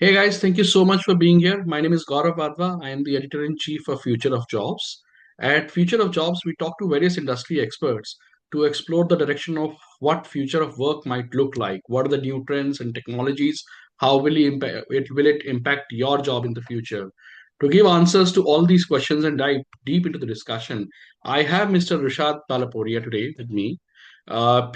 Hey guys, thank you so much for being here. My name is Gaurav Wadhwa. I am the editor in chief of Future of Jobs. At Future of Jobs, we talk to various industry experts to explore the direction of what future of work might look like. What are the new trends and technologies? How will it impact your job in the future? To give answers to all these questions and dive deep into the discussion, I have Mr. Rushad Balaporia today with me.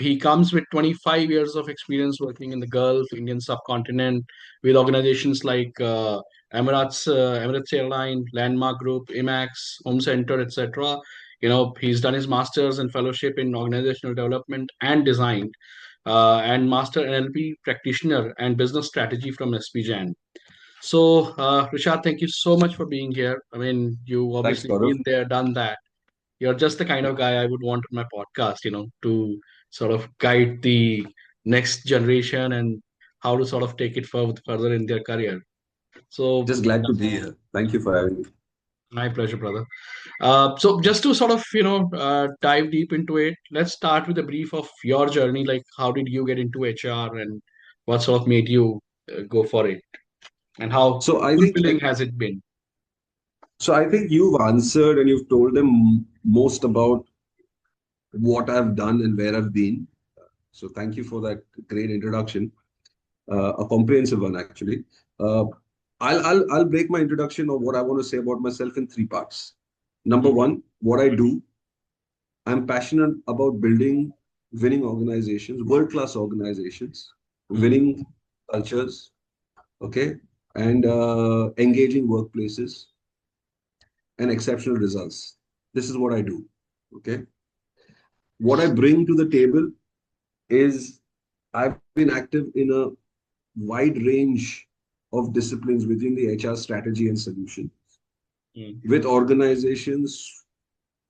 He comes with 25 years of experience working in the Gulf, Indian subcontinent, with organizations like Emirates Airline, Landmark Group, IMAX, Home Center, etc. He's done his master's and fellowship in organizational development and design, and master NLP practitioner and business strategy from SPJAN. So, Rishad, thank you so much for being here. I mean, you Thanks, obviously Gaurav. been there, done that. You're just the kind of guy I would want on my podcast, to sort of guide the next generation and how to sort of take it further in their career. So, Just glad to be here. Thank you for having me. my pleasure, brother. So just to sort of, dive deep into it, let's start with a brief of your journey. Like, how did you get into HR and what sort of made you go for it? And how So I think fulfilling has it been? I think you've answered and you've told them most about what I've done and where I've been. So thank you for that great introduction, a comprehensive one actually. Uh, I'll break my introduction of what I want to say about myself in three parts. Number Mm, one, what I do. I'm passionate about building winning organizations, world-class organizations, mm, winning cultures, okay, and engaging workplaces and exceptional results. This is what I do. Okay. What I bring to the table is I've been active in a wide range of disciplines within the HR strategy and solution mm, with organizations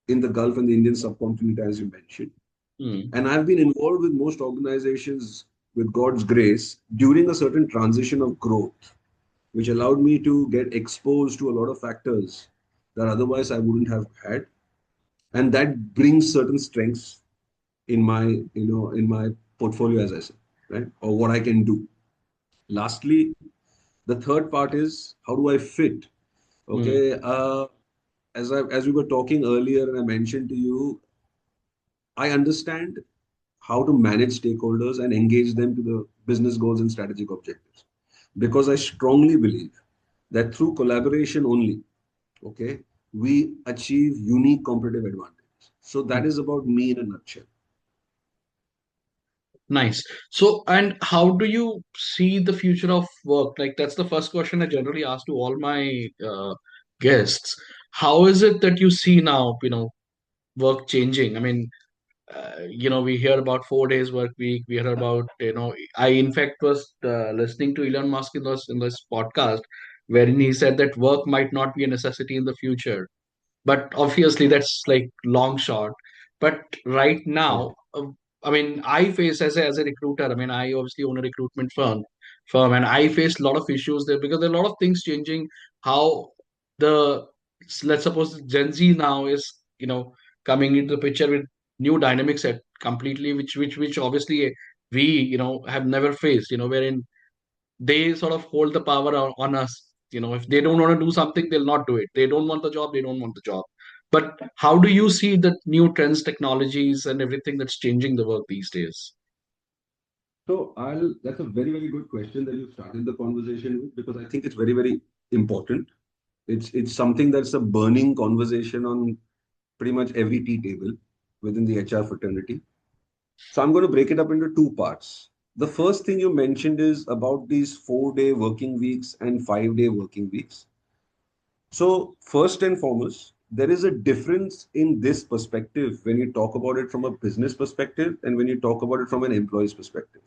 in the Gulf and the Indian subcontinent, as you mentioned. mm, And I've been involved with most organizations with God's grace during a certain transition of growth, which allowed me to get exposed to a lot of factors that otherwise I wouldn't have had. And that brings certain strengths in my in my portfolio, as I said, right, or what I can do. Lastly, the third part is how do I fit. mm. Okay. As we were talking earlier and I mentioned to you, I understand how to manage stakeholders and engage them to the business goals and strategic objectives, because I strongly believe that through collaboration only, okay, we achieve unique competitive advantage. So that is about me in a nutshell. Nice. So, and how do you see the future of work? Like, that's the first question I generally ask to all my guests. How is it that you see now, work changing? I mean, we hear about 4 days work week. We hear about, I in fact was listening to Elon Musk in this podcast, wherein he said that work might not be a necessity in the future, but obviously that's like long shot. But right Yeah. now, I mean, I face as a recruiter. I mean, I obviously own a recruitment firm, and I face a lot of issues there because there are a lot of things changing. How the let's suppose Gen Z now is coming into the picture with new dynamics at completely, which obviously we have never faced. Wherein they sort of hold the power on us. If they don't want to do something, they'll not do it. They don't want the job, they don't want the job. But how do you see the new trends, technologies, and everything that's changing the work these days? So that's a very, very good question that you started the conversation with, because I think it's very, very important. It's something that's a burning conversation on pretty much every tea table within the HR fraternity. So I'm going to break it up into two parts. The first thing you mentioned is about these 4 day working weeks and 5 day working weeks. So, first and foremost, there is a difference in this perspective when you talk about it from a business perspective and when you talk about it from an employee's perspective,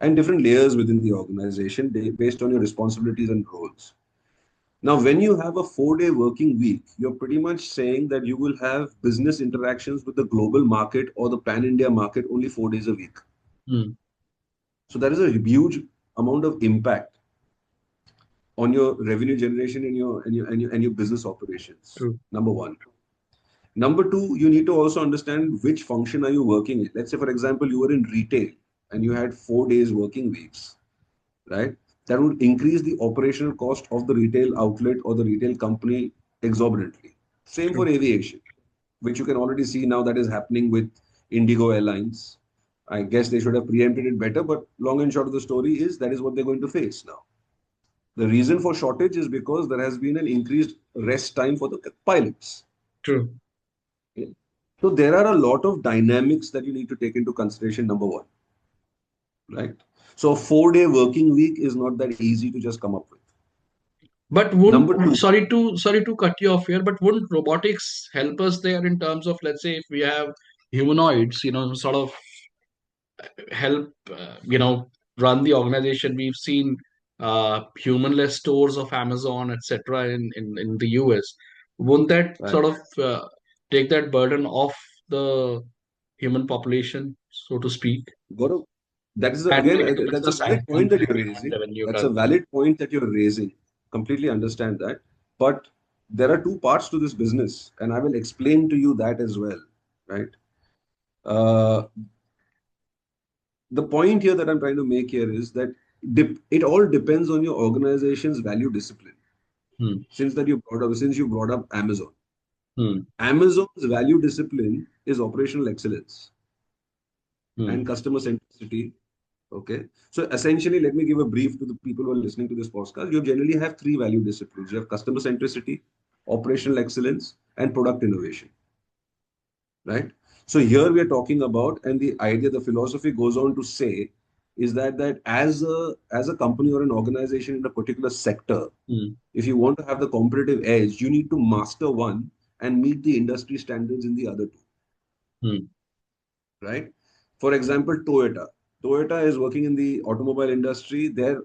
and different layers within the organization based on your responsibilities and roles. Now, when you have a 4 day working week, you're pretty much saying that you will have business interactions with the global market or the pan India market only 4 days a week. Hmm. So, there is a huge amount of impact on your revenue generation and your business operations. True. Number one. Number two, you need to also understand which function are you working in. Let's say, for example, you were in retail and you had 4 days working weeks, right? that would increase the operational cost of the retail outlet or the retail company exorbitantly. Same True. for aviation, which you can already see now that is happening with Indigo Airlines. I guess they should have preempted it better, but long and short of the story is that is what they're going to face now. The reason for shortage is because there has been an increased rest time for the pilots. True. Okay. So there are a lot of dynamics that you need to take into consideration. Number one, right? So a 4 day working week is not that easy to just come up with. But Number wouldn't, two, sorry to cut you off here, but wouldn't robotics help us there in terms of, let's say, if we have humanoids, sort of help, run the organization? We've seen humanless stores of Amazon, etc., in the US. Wouldn't that right? sort of take that burden off the human population, so to speak, Gaurav, that is and again, make the that's a business valid point that you're and raising. revenue That's a calculation? valid point that you're raising. Completely understand that. But there are two parts to this business, and I will explain to you that as well, right? Uh, the point here that I'm trying to make here is that it all depends on your organization's value discipline. Hmm. Since you brought up Amazon, Hmm. Amazon's value discipline is operational excellence Hmm. and customer centricity. Okay. So essentially, let me give a brief to the people who are listening to this podcast. You generally have three value disciplines. You have customer centricity, operational excellence, and product innovation. Right. So here we are talking about, and the idea, the philosophy goes on to say, is that as a company or an organization in a particular sector, Hmm. if you want to have the competitive edge, you need to master one and meet the industry standards in the other two. Hmm. Right? For example, Toyota. Toyota is working in the automobile industry. Their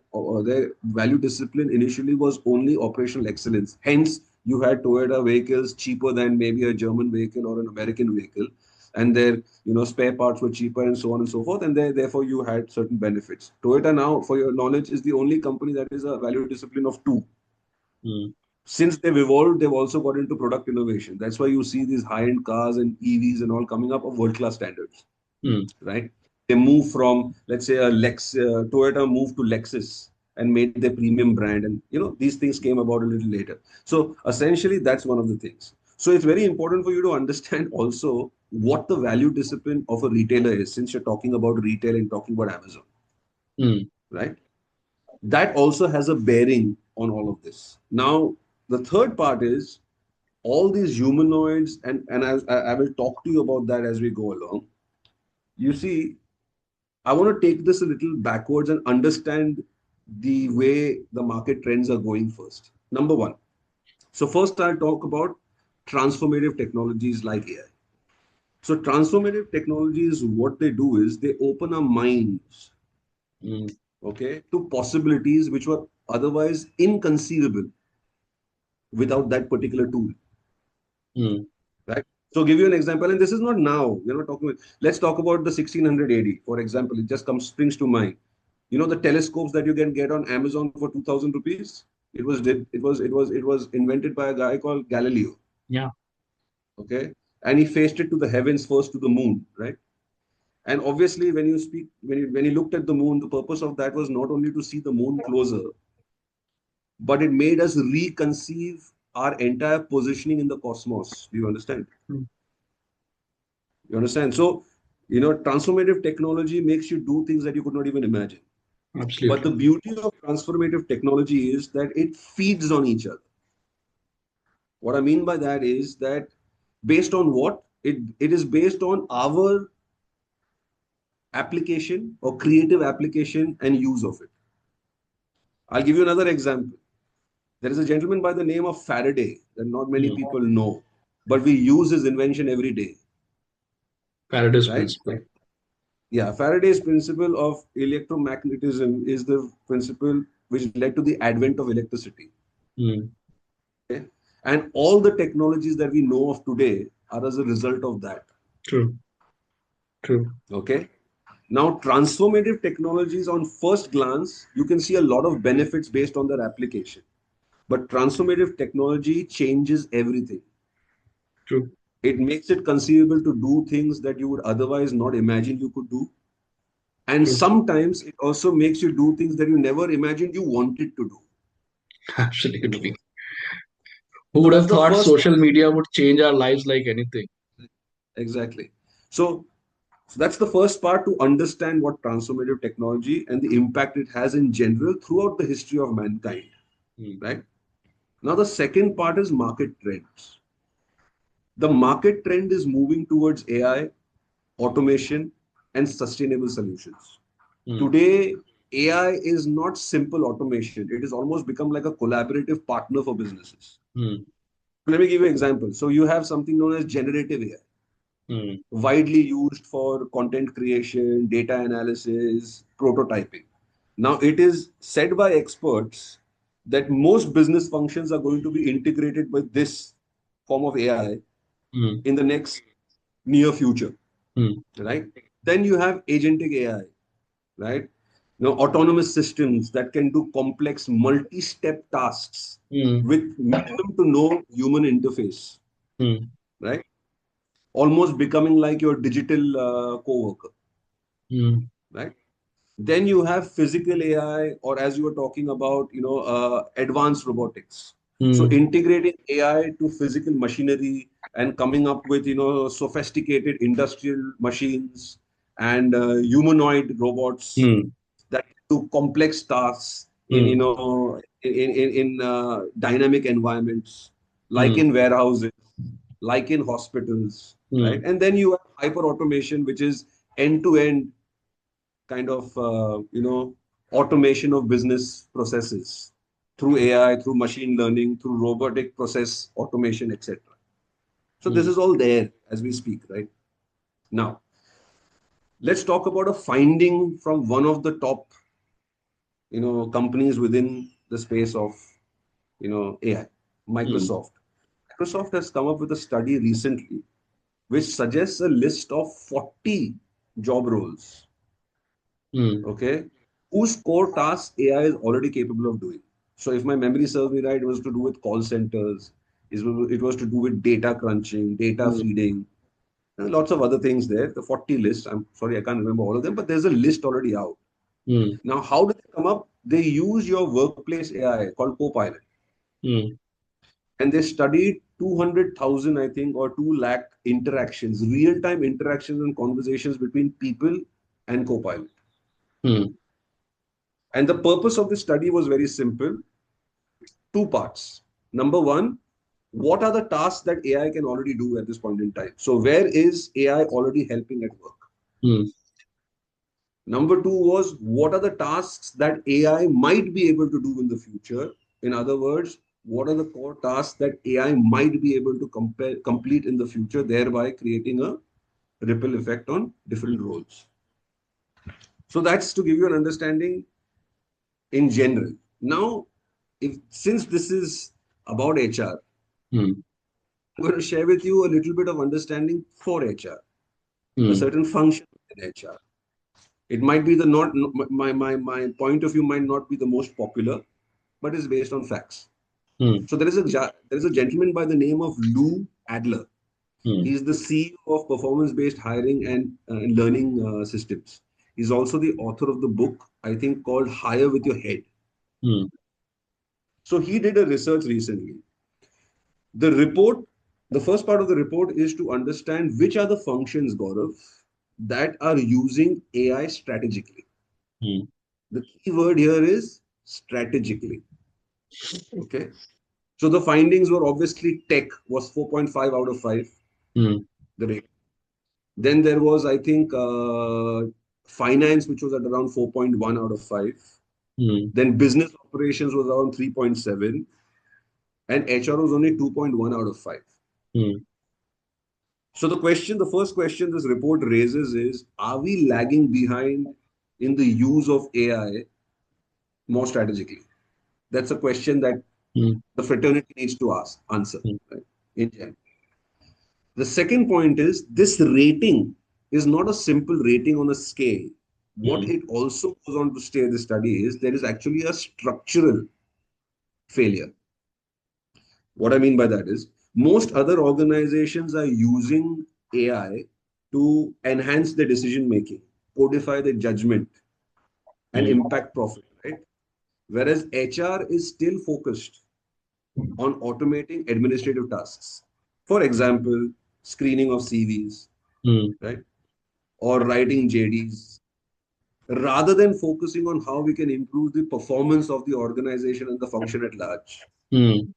value discipline initially was only operational excellence. Hence, you had Toyota vehicles cheaper than maybe a German vehicle or an American vehicle, and their spare parts were cheaper and so on and so forth. And therefore, you had certain benefits. Toyota now, for your knowledge, is the only company that is a value discipline of two. Hmm. Since they've evolved, they've also got into product innovation. That's why you see these high-end cars and EVs and all coming up of world-class standards, Hmm. right? They move from, let's say, Toyota moved to Lexus and made their premium brand, and these things came about a little later. So essentially, that's one of the things. So it's very important for you to understand also what the value discipline of a retailer is, since you're talking about retail and talking about Amazon, Hmm. right? That also has a bearing on all of this. Now, the third part is all these humanoids, and I will talk to you about that as we go along. You see, I want to take this a little backwards and understand the way the market trends are going first. Number one. So, first, I'll talk about transformative technologies like AI. So, transformative technologies, what they do is they open our minds, Hmm. okay, to possibilities which were otherwise inconceivable without that particular tool, Hmm. right? So, give you an example, and this is not now. We're not talking. Let's talk about the 1600 AD, for example. It just comes springs to mind. The telescopes that you can get on Amazon for 2,000 rupees. It was invented by a guy called Galileo. Yeah. Okay, and he faced it to the heavens first, to the moon, right? And obviously, when you looked at the moon, the purpose of that was not only to see the moon closer, but it made us reconceive our entire positioning in the cosmos. Do you understand? Hmm. You understand? So, transformative technology makes you do things that you could not even imagine. But Absolutely. the beauty of transformative technology is that it feeds on each other. What I mean by that is that based on what? It is based on our application or creative application and use of it. I'll give you another example. There is a gentleman by the name of Faraday that not many Hmm. people know, but we use his invention every day, Faraday's right? principle. Yeah, Faraday's principle of electromagnetism is the principle which led to the advent of electricity. Hmm. Okay? And all the technologies that we know of today are as a result of that. True. True. Okay. Now, transformative technologies, on first glance, you can see a lot of benefits based on their application. But transformative technology changes everything. True. It makes it conceivable to do things that you would otherwise not imagine you could do. And True. sometimes it also makes you do things that you never imagined you wanted to do. Absolutely. Okay. Who So would that's have the thought first social media would change our lives like anything? exactly. So that's the first part, to understand what transformative technology and the impact it has in general throughout the history of mankind. Hmm. Right. Now the second part is market trends. The market trend is moving towards AI, automation, and sustainable solutions. Hmm. Today, AI is not simple automation. It has almost become like a collaborative partner for businesses. Hmm. Let me give you an example. So you have something known as generative AI, Hmm. widely used for content creation, data analysis, prototyping. Now, it is said by experts that most business functions are going to be integrated with this form of AI Hmm. in the next near future, Hmm. right? Then you have agentic AI, right? Autonomous systems that can do complex multi-step tasks Hmm. with minimum to no human interface, Hmm. right? Almost becoming like your digital co-worker, Hmm. right? Then you have physical AI, or as you were talking about, advanced robotics. So Hmm. integrating AI to physical machinery and coming up with, sophisticated industrial machines and humanoid robots Hmm. that do complex tasks in, Hmm. dynamic environments, like Hmm. in warehouses, like in hospitals, right? Hmm. And then you have hyper automation, which is end to end kind of automation of business processes through AI, through machine learning, through robotic process automation, etc. So this Hmm. is all there as we speak, right? Now, let's talk about a finding from one of the top, companies within the space of, AI, Hmm. Microsoft. Microsoft has come up with a study recently which suggests a list of 40 job roles, Hmm. okay, whose core tasks AI is already capable of doing. So, if my memory serves me right, it was to do with call centers, it was to do with data crunching, data Hmm. feeding, and lots of other things there. The 40 list, I'm sorry, I can't remember all of them, but there's a list already out. Hmm. Now, how do they come up? They use your workplace AI called Copilot, Hmm. and they studied 200,000, I think, or 2 lakh interactions, real time interactions and conversations between people and Copilot. Hmm. And the purpose of this study was very simple, two parts. Number one, what are the tasks that AI can already do at this point in time? So, where is AI already helping at work? Hmm. Number two was, what are the tasks that AI might be able to do in the future? In other words, what are the core tasks that AI might be able to complete in the future, thereby creating a ripple effect on different roles? So, that's to give you an understanding in general. Now, if since this is about HR, Hmm. I'm going to share with you a little bit of understanding for HR, a Hmm. certain function in HR. It might be the not my point of view might not be the most popular, but is based on facts. Hmm. So there is a gentleman by the name of Lou Adler. Hmm. He is the CEO of performance-based hiring and learning systems. He's also the author of the book, I think, called Hire with Your Head. Hmm. So he did a research recently. The report, the first part of the report is to understand which are the functions, Gaurav, that are using AI strategically. Hmm. The key word here is strategically. Okay. So the findings were obviously tech was 4.5 out of 5, Hmm. the rate. Then there was, I think, finance, which was at around 4.1 out of 5. Hmm. Then business operations was around 3.7, and HR was only 2.1 out of 5. Hmm. So the first question this report raises is, are we lagging behind in the use of AI more strategically? That's a question that Hmm. the fraternity needs to answer, Hmm. right? In general. The second point is this rating is not a simple rating on a scale. What Hmm. it also goes on to state the study is there is actually a structural failure. What I mean by that is most other organizations are using AI to enhance their decision making. codify the judgment and mm, impact profit, right? Whereas HR is still focused on automating administrative tasks. For example, screening of CVs, mm, right? Or writing JDs, rather than focusing on how we can improve the performance of the organization and the function at large. mm,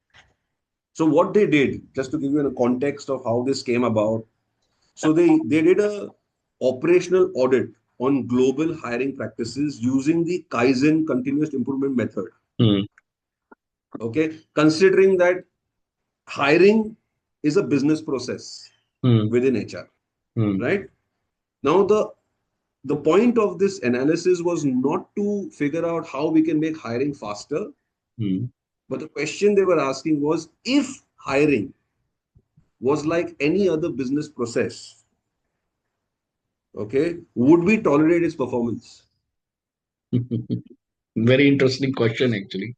So what they did, just to give you a context of how this came about, so they did a operational audit on global hiring practices using the Kaizen continuous improvement method. mm, Okay, considering that hiring is a business process mm, within HR, mm, right? Now the point of this analysis was not to figure out how we can make hiring faster, mm. but the question they were asking was if hiring was like any other business process, okay, would we tolerate its performance? Very interesting question, actually.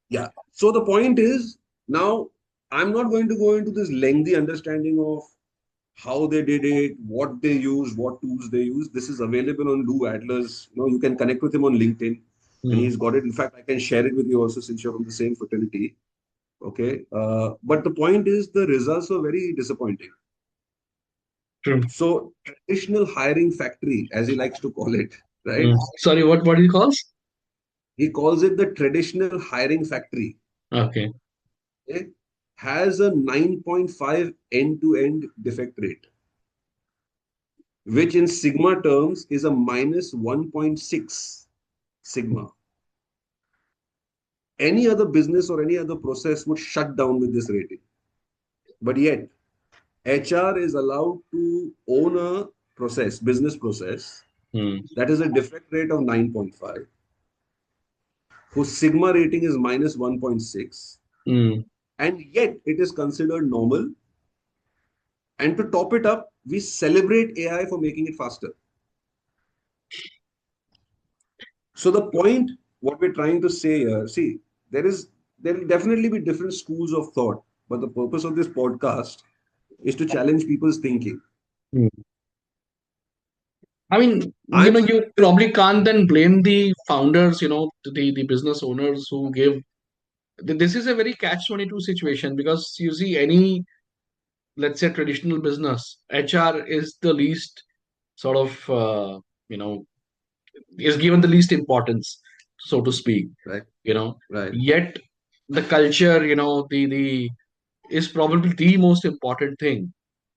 Yeah. So the point is now I'm not going to go into this lengthy understanding of how they did it, what they use, what tools they use. This is available on Lou Adler's. You can connect with him on LinkedIn, and Mm, he's got it. In fact, I can share it with you also since you're from the same fraternity. Okay. But the point is the results were very disappointing. true. So traditional hiring factory, as he likes to call it, right? Mm. Sorry, what do you call? He calls it the traditional hiring factory. Okay. Okay, has a 9.5 end-to-end defect rate, which in sigma terms is a minus 1.6 sigma. Any other business or any other process would shut down with this rating. But yet, HR is allowed to own a process, business process, Mm, that is a defect rate of 9.5, whose sigma rating is minus 1.6, mm. and yet it is considered normal. And to top it up, we celebrate AI for making it faster. So the point, what we're trying to say here, see, there will definitely be different schools of thought, but the purpose of this podcast is to challenge people's thinking. Mm. I mean, I'm you probably can't then blame the founders, the business owners who give. This is a very catch-22 situation because you see any, let's say, traditional business, HR is the least sort of, you know, is given the least importance, so to speak, right, you know. right. Yet the culture, the is probably the most important thing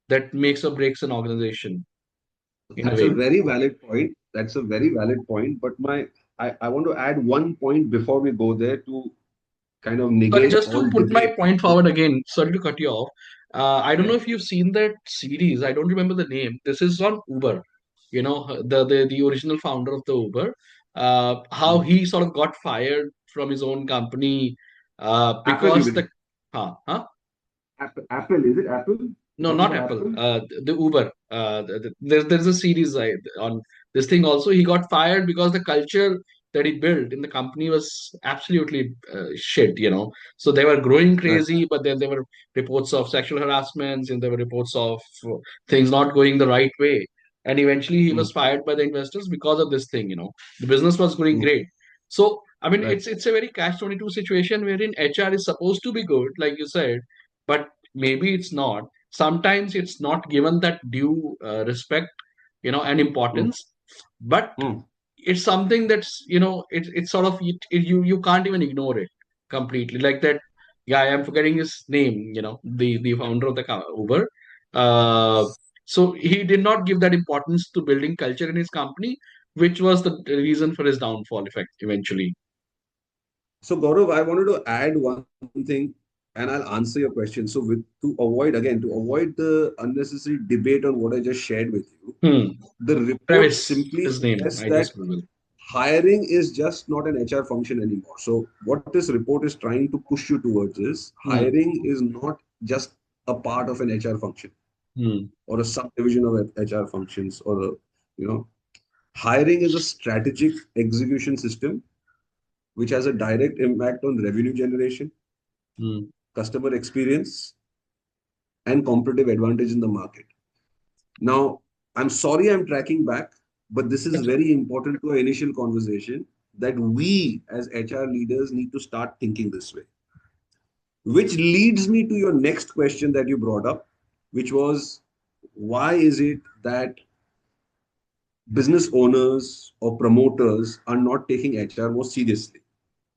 that makes or breaks an organization in a That's a way. very valid point. That's a very valid point. But I want to add one point before we go there to kind of Sorry, negate just all to put my debate. point forward again, sorry to cut you off. I don't know Yeah. if you've seen that series. I don't remember the name. This is on Uber. The original founder of the Uber. How Mhm. he sort of got fired from his own company Apple, you because mean? huh? Apple, is it Apple? You're No, talking not about Apple. Apple? The Uber. There's a series on this thing also. He got fired because the culture that he built in the company was absolutely shit. So they were growing Right. crazy, but then there were reports of sexual harassments and there were reports of things not going the right way. And eventually, he Mm, was fired by the investors because of this thing. The business was going mm, great. So I mean, right. it's a very catch-22 situation wherein HR is supposed to be good, like you said, but maybe it's not. Sometimes it's not given that due respect, and Mm, importance, but mm. it's something that's it's sort of you can't even ignore it completely like that. Yeah, I am forgetting his name, the founder of the Uber. uh, so he did not give that importance to building culture in his company, which was the reason for his downfall effect eventually. So, Gaurav, I wanted to add one thing and I'll answer your question. So, to avoid the unnecessary debate on what I just shared with you, Hmm. the report Travis, simply his name, suggests I that just Google. hiring is just not an HR function anymore. So, what this report is trying to push you towards is Hmm. hiring is not just a part of an HR function Hmm. or a subdivision of HR functions you know, hiring is a strategic execution system which has a direct impact on revenue generation, Hmm. customer experience, and competitive advantage in the market. Now, I'm sorry I'm tracking back, but this is That's very important to our initial conversation that we as HR leaders need to start thinking this way. Which leads me to your next question that you brought up, which was why is it that business owners or promoters are not taking HR more seriously?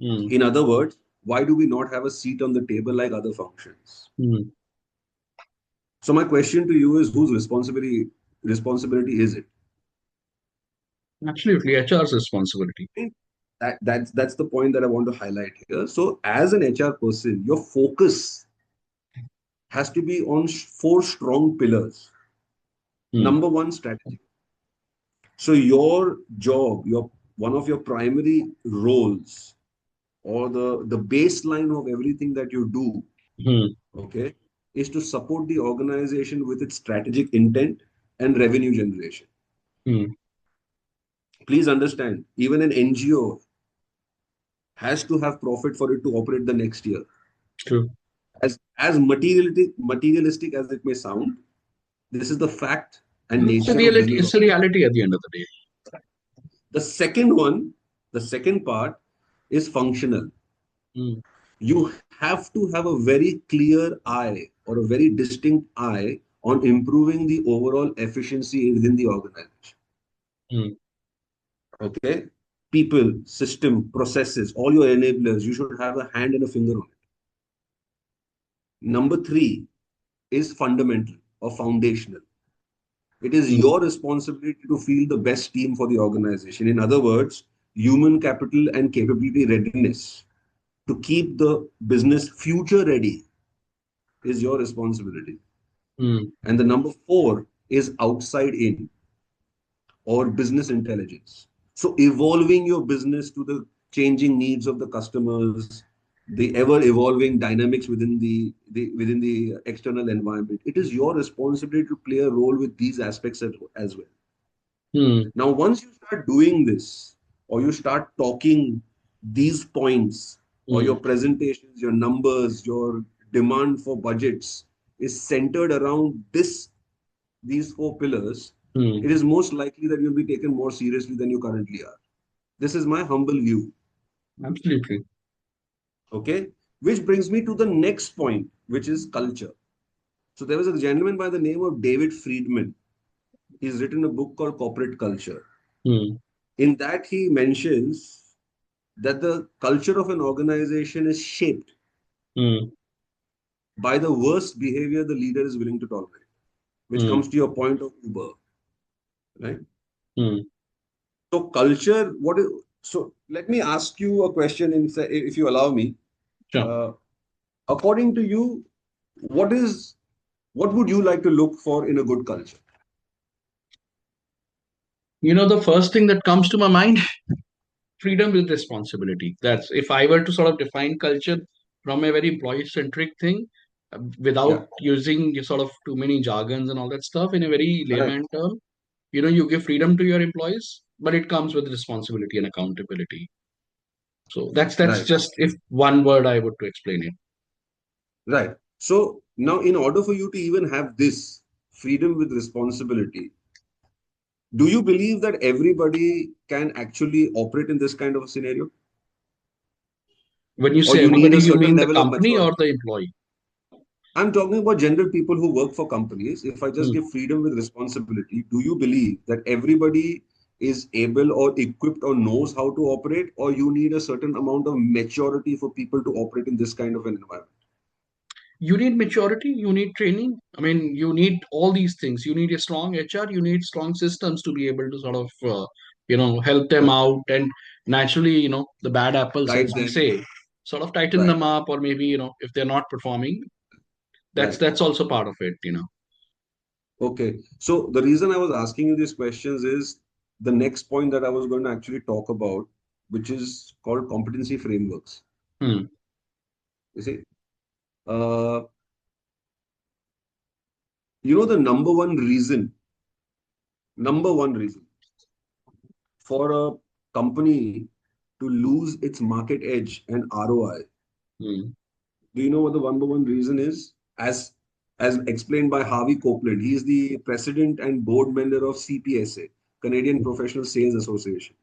mm, In other words, why do we not have a seat on the table like other functions? mm. So my question to you is whose responsibility is it? Absolutely, HR's responsibility. That's the point that I want to highlight here. So as an HR person, your focus has to be on four strong pillars. Mm, Number one, strategy. So your job, your one of your primary roles or the baseline of everything that you do, mm, okay, is to support the organization with its strategic intent and revenue generation. mm. Please understand, even an NGO has to have profit for it to operate the next year. True. As materialistic as it may sound, this is the fact and It's a nature of reality. business It's a operation. reality at the end of the day. The second one, the second part is functional. Mm, You have to have a very clear eye or a very distinct eye on improving the overall efficiency within the organization. mm, Okay? People, system, processes, all your enablers, you should have a hand and a finger on it. Number three is fundamental or foundational. It is mm, your responsibility to feel the best team for the organization. In other words, human capital and capability readiness to keep the business future ready is your responsibility. mm, And the number four is outside in or business intelligence. So evolving your business to the changing needs of the customers, the ever evolving dynamics within the external environment. It is your responsibility to play a role with these aspects as well. mm, Now, once you start doing this, or you start talking these points, or mm, your presentations, your numbers, your demand for budgets is centered around these four pillars, mm. it is most likely that you'll be taken more seriously than you currently are. This is my humble view. Absolutely. Okay. Which brings me to the next point, which is culture. So there was a gentleman by the name of David Friedman. He's written a book called Corporate Culture. Mm, In that, he mentions that the culture of an organization is shaped mm, by the worst behavior the leader is willing to tolerate, which mm, comes to your point of Uber, right? mm. So culture, what is so? Let me ask you a question, if you allow me. Sure. Uh, According to you, what is what would you like to look for in a good culture? The first thing that comes to my mind, freedom with responsibility. That's if I were to sort of define culture from a very employee centric thing, Yeah, without using sort of too many jargons and all that stuff in a very right, layman term. You give freedom to your employees, but it comes with responsibility and accountability. So that's right, just if one word I would to explain it. right. So now, in order for you to even have this freedom with responsibility, do you believe that everybody can actually operate in this kind of a scenario, When you or say you need everybody, a you certain mean the level of company or maturity? the employee? I'm talking about general people who work for companies. If I just Hmm. give freedom with responsibility, do you believe that everybody is able or equipped or knows how to operate, or you need a certain amount of maturity for people to operate in this kind of an environment? You need maturity, you need training. I mean, you need all these things. You need a strong HR, you need strong systems to be able to sort of, help them Correct. out and naturally, the bad apples, as Guide we them. say, sort of tighten Right. them up, or maybe, if they're not performing, that's Right. that's also part of it. Okay. So the reason I was asking you these questions is the next point that I was going to actually talk about, which is called competency frameworks. Hmm. You see, uh, the number one reason for a company to lose its market edge and ROI. Hmm. Do you know what the number one reason is? As explained by Harvey Copeland, he is the president and board member of CPSA. Canadian Professional Sales Association,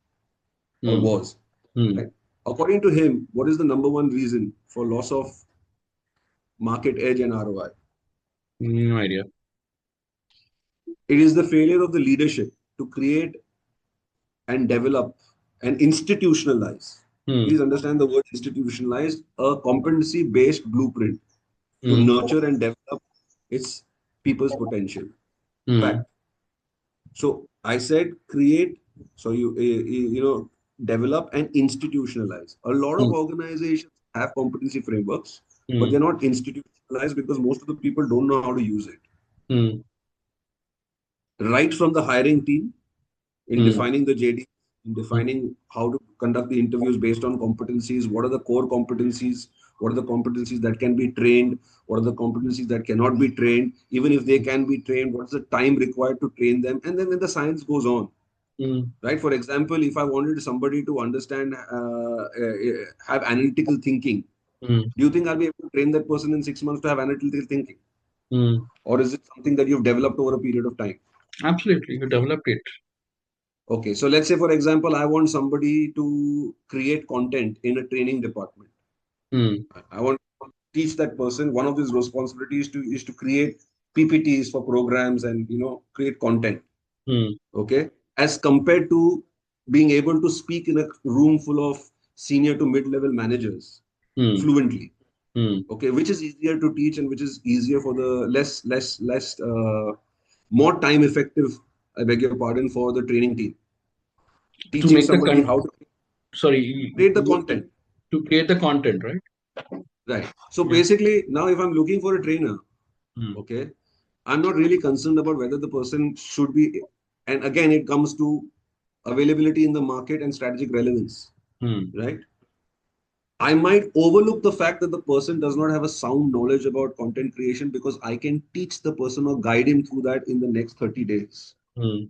or Hmm. was. Hmm. Right? According to him, what is the number one reason for loss of market edge and ROI? No idea. It is the failure of the leadership to create and develop and institutionalize. Hmm. Please understand the word institutionalized, a competency based blueprint to Hmm. nurture and develop its people's potential. Hmm. Fact. So I said create, so develop and institutionalize. A lot of Hmm. organizations have competency frameworks, but Hmm. they're not institutionalized because most of the people don't know how to use it. Hmm. Right from the hiring team, in Hmm. defining the JD, in Hmm. defining how to conduct the interviews based on competencies, what are the core competencies, what are the competencies that can be trained, what are the competencies that cannot be trained, even if they can be trained, what's the time required to train them, and then when the science goes on, Hmm. right? For example, if I wanted somebody to understand, have analytical thinking, Hmm. do you think I'll be able to train that person in 6 months to have analytical thinking? Hmm. Or is it something that you've developed over a period of time? Absolutely, you developed it. Okay, so let's say, for example, I want somebody to create content in a training department. Hmm. I want to teach that person. One of his responsibilities is to create PPTs for programs and create content. Hmm. Okay, as compared to being able to speak in a room full of senior to mid-level managers Hmm. fluently. Hmm. Okay, which is easier to teach and which is easier for the less more time effective. I beg your pardon, for the training team, To teaching make the somebody how to sorry, create the content. to create the content, right? Right. So Yeah. basically, now if I'm looking for a trainer, Hmm. okay, I'm not really concerned about whether the person should be, and again, it comes to availability in the market and strategic relevance, Hmm. right? I might overlook the fact that the person does not have a sound knowledge about content creation because I can teach the person or guide him through that in the next 30 days, Hmm.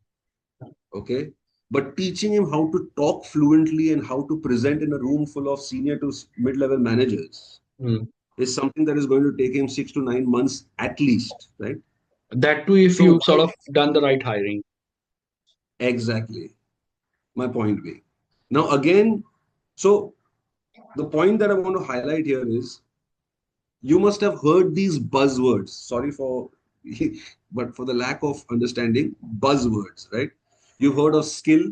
okay? But teaching him how to talk fluently and how to present in a room full of senior to mid-level managers Hmm. is something that is going to take him 6 to 9 months at least, right? That too, if So you sort why of done the right hiring. exactly my point being? Now again, so the point that I want to highlight here is you must have heard these buzzwords. Sorry for, but for the lack of understanding, buzzwords, right? You've heard of skill,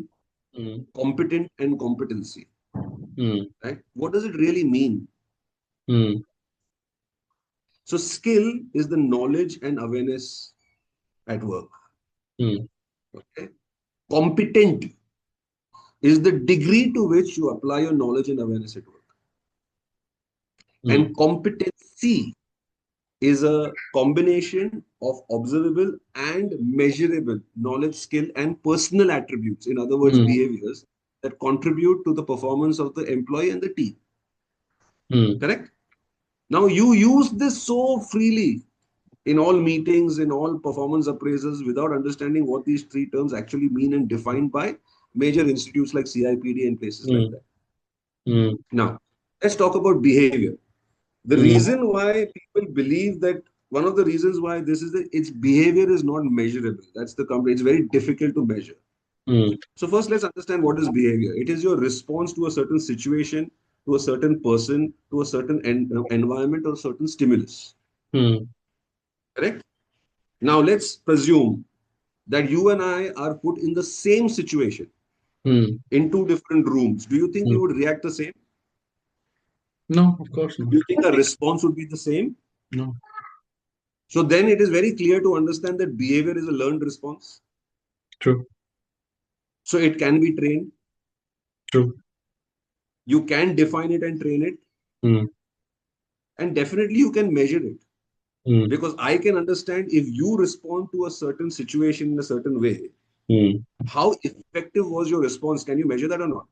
Hmm. competent, and competency, Hmm. right? What does it really mean? Hmm. So skill is the knowledge and awareness at work. Hmm. Okay? Competent is the degree to which you apply your knowledge and awareness at work. Hmm. And competency is a combination of observable and measurable knowledge, skill, and personal attributes, in other words, Hmm. behaviors that contribute to the performance of the employee and the team. Hmm. Correct? Now, you use this so freely in all meetings, in all performance appraisals, without understanding what these three terms actually mean and defined by major institutes like CIPD and places like Hmm. that. Hmm. Now, let's talk about behavior. The Hmm. reason why people believe that one of the reasons why this is that its behavior is not measurable. That's the company. It's very difficult to measure. Hmm. So first, let's understand what is behavior. It is your response to a certain situation, to a certain person, to a certain environment or certain stimulus. Hmm. Correct? Now let's presume that you and I are put in the same situation Hmm. in two different rooms. Do you think we Hmm. would react the same? No, of course not. Do you think our response would be the same? No. So then it is very clear to understand that behavior is a learned response. True. So it can be trained. True. You can define it and train it. Hmm. And definitely you can measure it. Hmm. Because I can understand if you respond to a certain situation in a certain way, Hmm. how effective was your response? Can you measure that or not?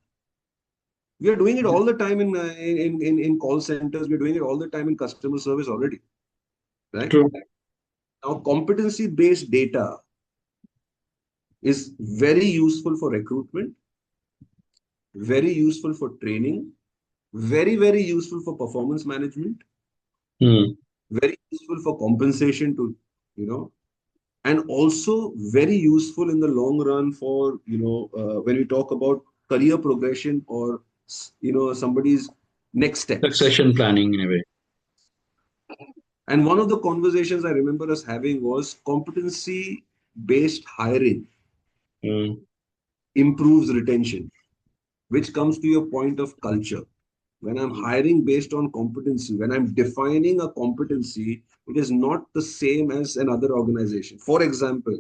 We are doing it all the time in call centers. We're doing it all the time in customer service already, right? True. Now, competency based data is very useful for recruitment, very useful for training, very useful for performance management, Hmm. very useful for compensation to, you know, and also very useful in the long run for, when we talk about career progression or, somebody's next steps. Succession planning in a way. And one of the conversations I remember us having was competency based hiring Mm, improves retention, which comes to your point of culture. When I'm hiring based on competency, when I'm defining a competency, it is not the same as another organization. For example,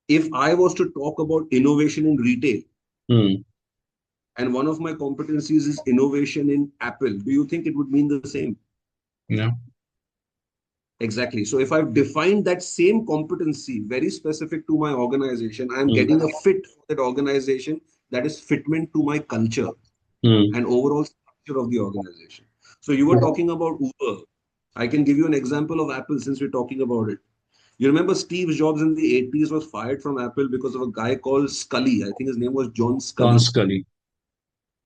if I was to talk about innovation in retail, mm, and one of my competencies is innovation in Apple, do you think it would mean the same? yeah. Exactly. So if I've defined that same competency very specific to my organization, I'm Mm, getting a fit for that organization that is fitment to my culture mm, and overall structure of the organization. So you were talking about Uber. I can give you an example of Apple since we're talking about it. You remember Steve Jobs in the 80s was fired from Apple because of a guy called Scully. I think his name was John Don Scully. Scully.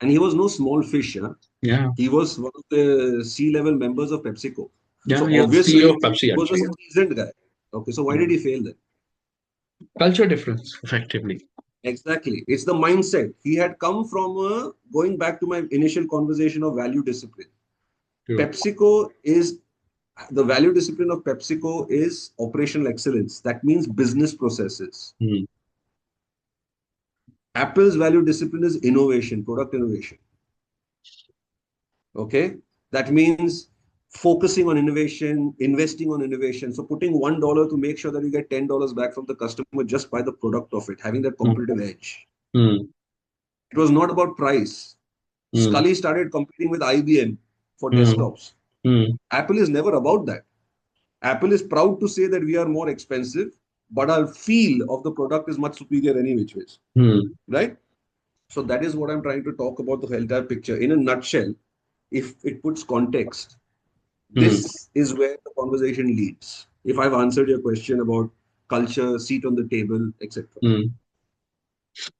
And he was no small fish. Huh? Yeah. He was one of the C-level members of PepsiCo. Yeah. So You're the CEO obviously, of Pepsi, he was a actually. seasoned guy. Okay, so why Yeah. did he fail then? Culture difference, effectively. Exactly. It's the mindset. He had come from going back to my initial conversation of value discipline. True. PepsiCo is the value discipline of PepsiCo is operational excellence. That means business processes. Mm, Apple's value discipline is innovation, product innovation. Okay. That means focusing on innovation, investing on innovation. So putting $1 to make sure that you get $10 back from the customer just by the product of it, having that mm, competitive edge. mm, It was not about price. mm, Scully started competing with IBM for mm, desktops. mm, Apple is never about that. Apple is proud to say that we are more expensive, but our feel of the product is much superior any which ways. mm, Right? So that is what I'm trying to talk about the entire picture. In a nutshell, if it puts context, mm, this is where the conversation leads. If I've answered your question about culture, seat on the table, etc. mm.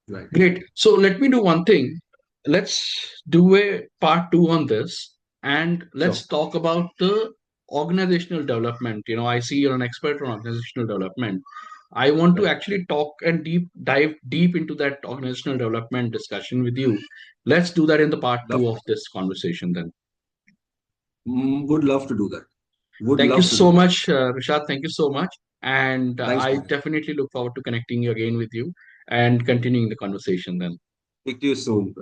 Right. Great. So let me do one thing. Let's do a part two on this and Sure. let's talk about the organizational development. I see you're an expert on organizational development. I want to Right. actually talk and dive deep into that organizational development discussion with you. Let's do that in the part Love two of to. this conversation then. Would love to do that. Would Thank you love to so do that. much, Rishad. Thank you so much. And Thanks, I man. definitely look forward to connecting you again with you and continuing the conversation then. Speak to you soon.